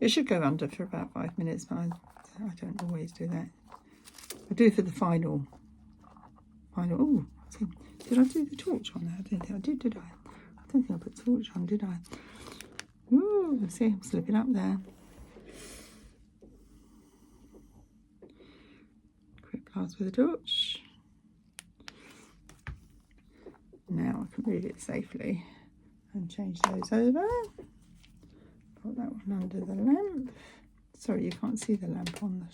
It should go under for about 5 minutes, but I don't always do that. I do for the final. Oh, did I do the torch on there? I don't think I did I? I don't think I put torch on, did I? Ooh, see, I'm slipping up there. Quick pass with a torch. Now I can move it safely and change those over. Put that one under the lamp. Sorry, you can't see the lamp on the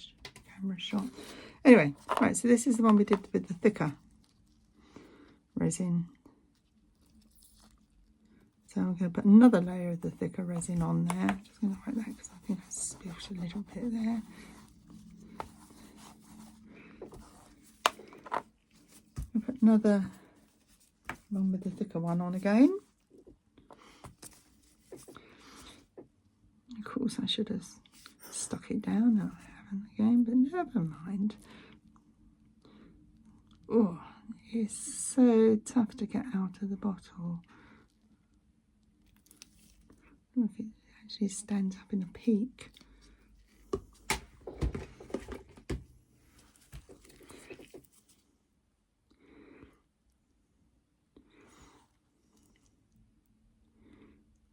camera shot. Anyway, right, so this is the one we did with the thicker resin. So I'm going to put another layer of the thicker resin on there. I'm just going to write that because I think I spilled a little bit there. I'll put another one with the thicker one on again. Of course, I should have stuck it down. No, I haven't again, but never mind. Oh, it's so tough to get out of the bottle. Look, it actually stands up in a peak.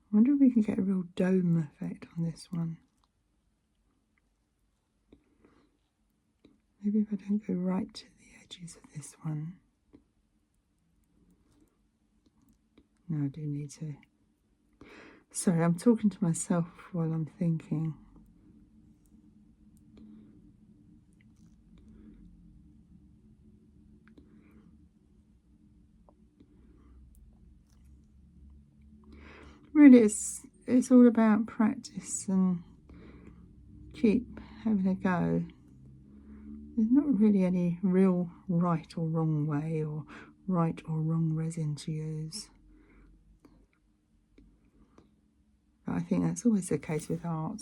I wonder if we can get a real dome effect on this one. Maybe if I don't go right to the edges of this one. No, I do need to. Sorry, I'm talking to myself while I'm thinking. Really, it's all about practice and keep having a go. There's not really any real right or wrong way or right or wrong resin to use. But I think that's always the case with art.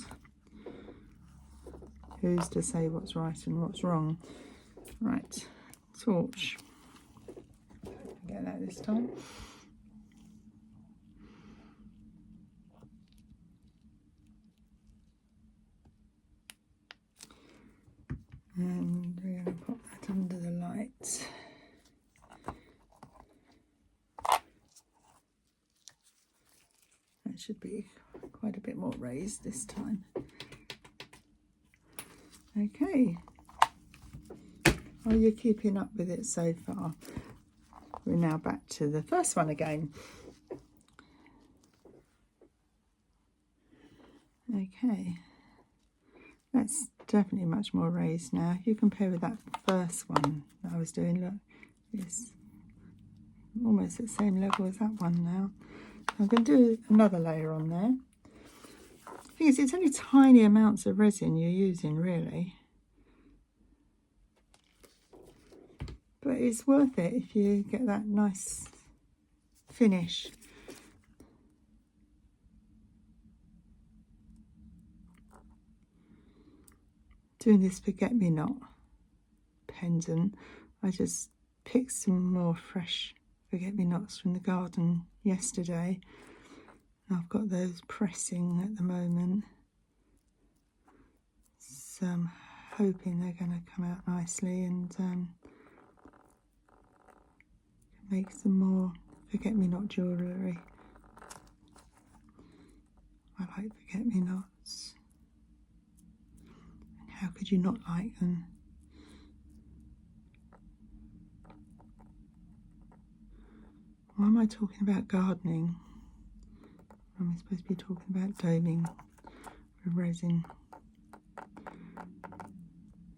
Who's to say what's right and what's wrong? Right, torch. Don't forget that this time. And we're going to pop that under the light. That should be quite a bit more raised this time. Okay. Are you keeping up with it so far? We're now back to the first one again. Okay. That's definitely much more raised now. If you compare with that first one that I was doing, look, it's almost at the same level as that one now. I'm going to do another layer on there. The thing is, it's only tiny amounts of resin you're using, really. But it's worth it if you get that nice finish. Doing this forget-me-not pendant, I just picked some more fresh forget-me-nots from the garden yesterday. I've got those pressing at the moment, so I'm hoping they're going to come out nicely and make some more forget-me-not jewellery. I like forget-me-nots. How could you not like them? Why am I talking about gardening? Am I supposed to be talking about doming with resin?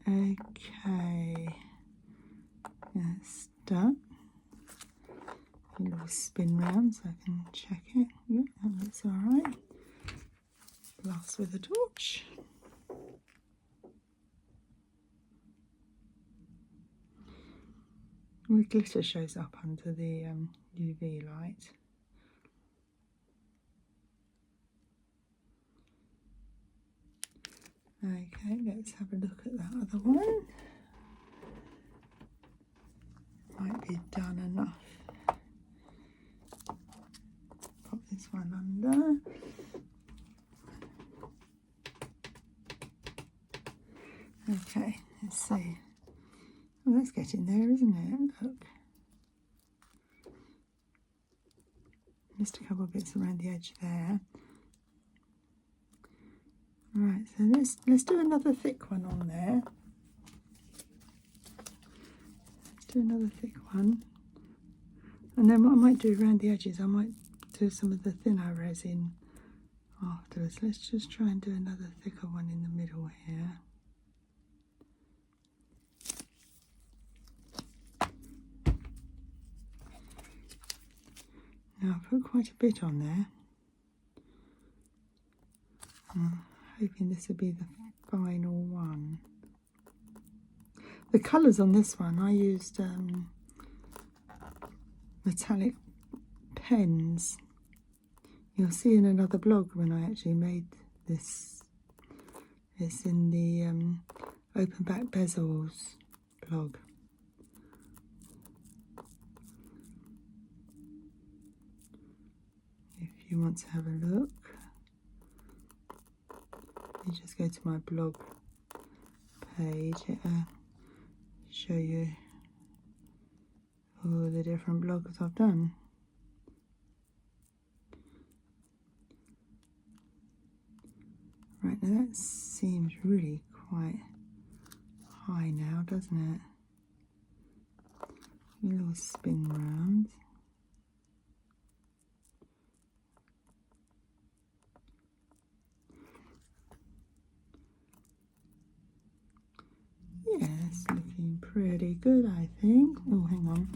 Okay, that's done. A little spin round so I can check it. Yeah, that looks alright. Blast with a torch. The glitter shows up under the UV light. Okay, let's have a look at that other one. Might be done enough. Pop this one under. Okay, let's see. Well, that's getting there, isn't it? Look. Just a couple of bits around the edge there. Right, so let's do another thick one on there. Let's do another thick one. And then what I might do around the edges, I might do some of the thinner resin afterwards. Let's just try and do another thicker one in the middle here. Now I've put quite a bit on there. I'm hoping this will be the final one. The colours on this one, I used metallic pens. You'll see in another blog when I actually made this. It's in the open back bezels blog. If you want to have a look, you just go to my blog page. It'll show you all the different blogs I've done. Right, now that seems really quite high now, doesn't it? A little spin round. Yeah, it's looking pretty good, I think. Oh, hang on.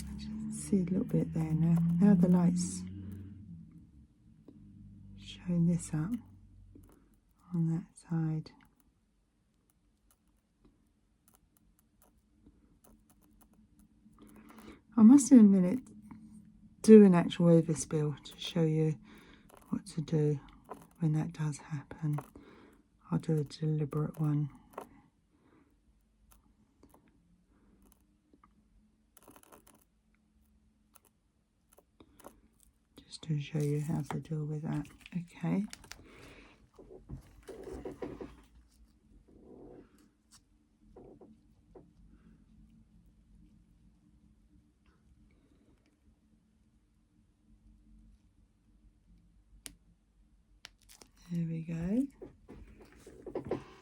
I just see a little bit there now. Now the light's showing this up on that side. I must in a minute do an actual overspill to show you what to do when that does happen. I'll do a deliberate one. Just to show you how to deal with that. Okay. There we go.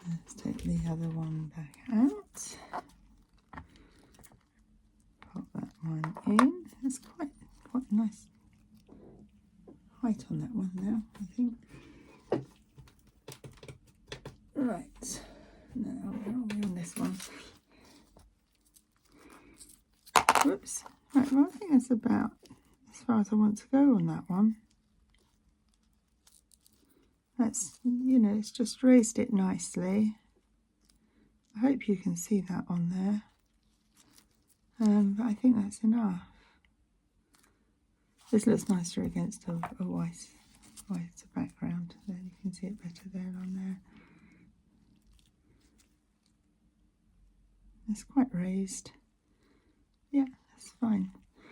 Let's take the other one back out. Pop that one in. That's quite nice height on that one now, I think. Right. Now where are we on this one? Whoops. Right, well I think that's about as far as I want to go on that one. That's, you know, it's just raised it nicely. I hope you can see that on there. But I think that's enough. This looks nicer against a white background. There, you can see it better there on there. It's quite raised. Yeah, that's fine.